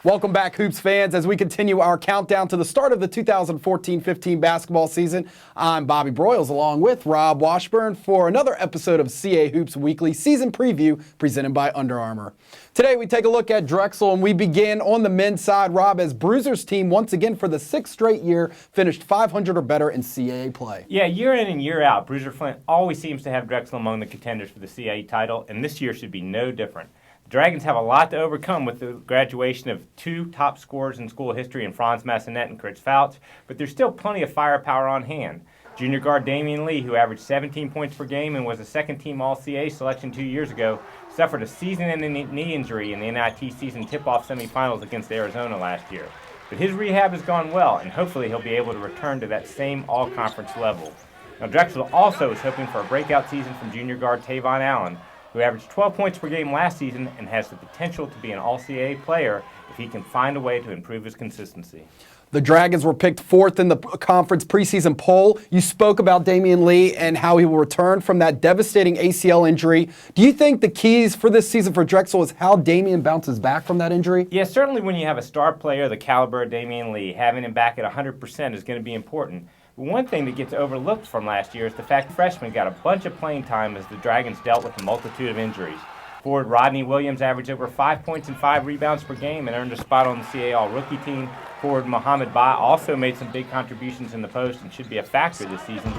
Welcome back, Hoops fans, as we continue our countdown to the start of the 2014-15 basketball season. I'm Bobby Broyles along with Rob Washburn for another episode of CA Hoops Weekly Season Preview presented by Under Armour. Today we take a look at Drexel, and we begin on the men's side, Rob, as Bruiser's team once again for the sixth straight year finished 500 or better in CAA play. Yeah, year in and year out, Bruiser Flint always seems to have Drexel among the contenders for the CAA title, and this year should be no different. The Dragons have a lot to overcome with the graduation of two top scorers in school history in Franz Massenet and Chris Fouts, but there's still plenty of firepower on hand. Junior guard Damian Lee, who averaged 17 points per game and was a second-team All-CA selection 2 years ago, suffered a season-ending knee injury in the NIT season tip-off semifinals against Arizona last year. But his rehab has gone well, and hopefully he'll be able to return to that same all-conference level. Now, Drexel also is hoping for a breakout season from junior guard Tavon Allen, who averaged 12 points per game last season and has the potential to be an All-CAA player if he can find a way to improve his consistency. The Dragons were picked fourth in the conference preseason poll. You spoke about Damian Lee and how he will return from that devastating ACL injury. Do you think the keys for this season for Drexel is how Damian bounces back from that injury? Yeah, certainly when you have a star player the caliber of Damian Lee, having him back at 100% is going to be important. One thing that gets overlooked from last year is the fact freshmen got a bunch of playing time as the Dragons dealt with a multitude of injuries. Forward Rodney Williams averaged over 5 points and 5 rebounds per game and earned a spot on the CAA All-Rookie team. Forward Mohamed Ba also made some big contributions in the post and should be a factor this season.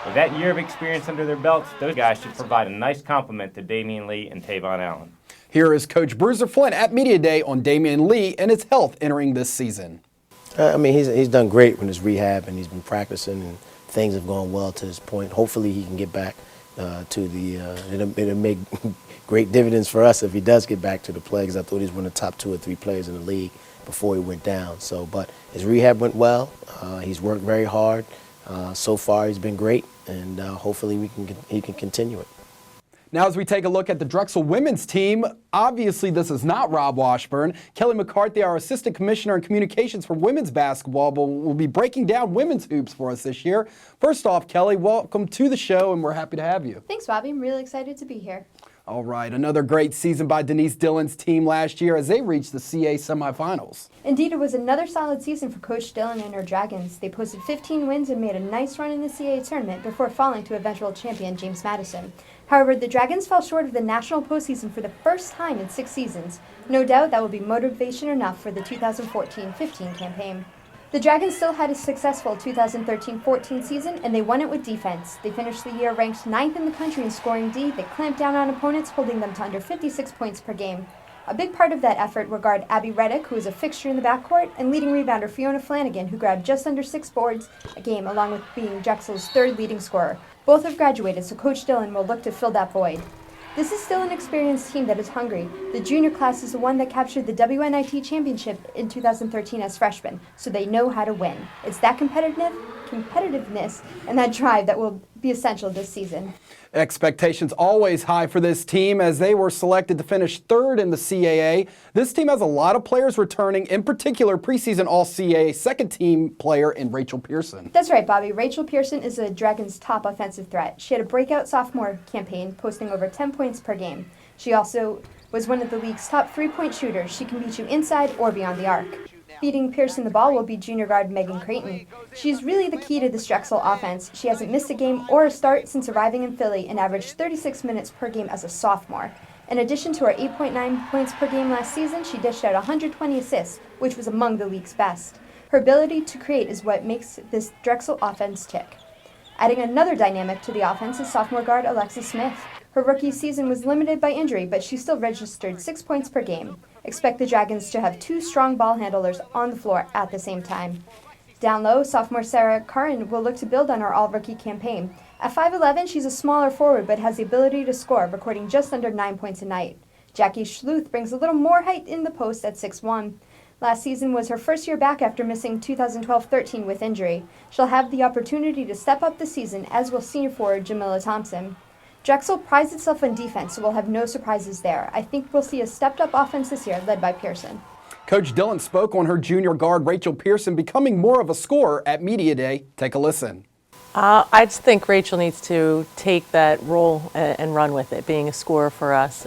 With that year of experience under their belts, those guys should provide a nice complement to Damian Lee and Tavon Allen. Here is Coach Bruiser Flint at Media Day on Damian Lee and his health entering this season. He's done great with his rehab, and he's been practicing, and things have gone well to this point. Hopefully he can get back to the it'll make great dividends for us if he does get back to the play, because I thought he was one of the top 2 or 3 players in the league before he went down. But his rehab went well. He's worked very hard. So far he's been great, and hopefully he can continue it. Now, as we take a look at the Drexel women's team, obviously this is not Rob Washburn. Kelly McCarthy, our Assistant Commissioner in Communications for women's basketball, will be breaking down women's hoops for us this year. First off, Kelly, welcome to the show, and we're happy to have you. Thanks, Bobby. I'm really excited to be here. All right, another great season by Denise Dillon's team last year as they reached the CA semifinals. Indeed, it was another solid season for Coach Dillon and her Dragons. They posted 15 wins and made a nice run in the CA tournament before falling to eventual champion James Madison. However, the Dragons fell short of the national postseason for the first time in 6 seasons. No doubt that will be motivation enough for the 2014-15 campaign. The Dragons still had a successful 2013-14 season, and they won it with defense. They finished the year ranked 9th in the country in scoring D. They clamped down on opponents, holding them to under 56 points per game. A big part of that effort regard Abby Reddick, who is a fixture in the backcourt, and leading rebounder Fiona Flanagan, who grabbed just under 6 boards a game, along with being Drexel's 3rd leading scorer. Both have graduated, so Coach Dillon will look to fill that void. This is still an experienced team that is hungry. The junior class is the one that captured the WNIT championship in 2013 as freshmen, so they know how to win. It's that competitiveness and that drive that will be essential this season. Expectations always high for this team as they were selected to finish 3rd in the CAA. This team has a lot of players returning, in particular preseason All-CAA second-team player in Rachel Pearson. That's right, Bobby. Rachel Pearson is the Dragons' top offensive threat. She had a breakout sophomore campaign, posting over 10 points per game. She also was one of the league's top 3-point shooters. She can beat you inside or beyond the arc. Feeding Pearson the ball will be junior guard Megan Creighton. She's really the key to this Drexel offense. She hasn't missed a game or a start since arriving in Philly and averaged 36 minutes per game as a sophomore. In addition to her 8.9 points per game last season, she dished out 120 assists, which was among the league's best. Her ability to create is what makes this Drexel offense tick. Adding another dynamic to the offense is sophomore guard Alexis Smith. Her rookie season was limited by injury, but she still registered 6 points per game. Expect the Dragons to have 2 strong ball handlers on the floor at the same time. Down low, sophomore Sarah Curran will look to build on her all-rookie campaign. At 5'11", she's a smaller forward but has the ability to score, recording just under 9 points a night. Jackie Schluth brings a little more height in the post at 6'1". Last season was her first year back after missing 2012-13 with injury. She'll have the opportunity to step up the season, as will senior forward Jamila Thompson. Drexel prides itself on defense, so we'll have no surprises there. I think we'll see a stepped-up offense this year, led by Pearson. Coach Dillon spoke on her junior guard Rachel Pearson becoming more of a scorer at Media Day. Take a listen. I just think Rachel needs to take that role and run with it, being a scorer for us.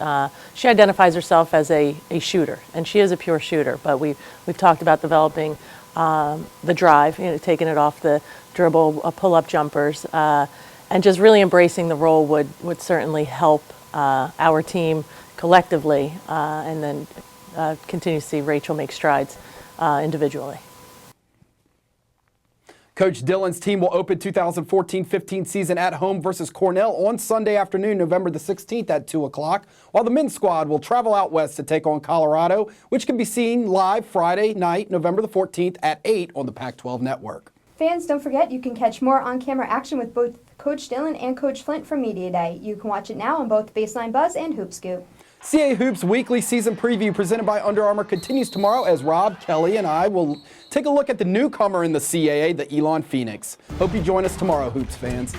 She identifies herself as a shooter, and she is a pure shooter, but we've talked about developing the drive, taking it off the dribble, pull-up jumpers, and just really embracing the role would certainly help our team collectively, and then continue to see Rachel make strides individually. Coach Dillon's team will open 2014-15 season at home versus Cornell on Sunday afternoon, November the 16th at 2 o'clock, while the men's squad will travel out west to take on Colorado, which can be seen live Friday night, November the 14th at 8 on the Pac-12 network. Fans, don't forget you can catch more on-camera action with both Coach Dillon and Coach Flint from Media Day. You can watch it now on both Baseline Buzz and Hoop Scoop. CAA Hoops weekly season preview presented by Under Armour continues tomorrow as Rob, Kelly, and I will take a look at the newcomer in the CAA, the Elon Phoenix. Hope you join us tomorrow, Hoops fans.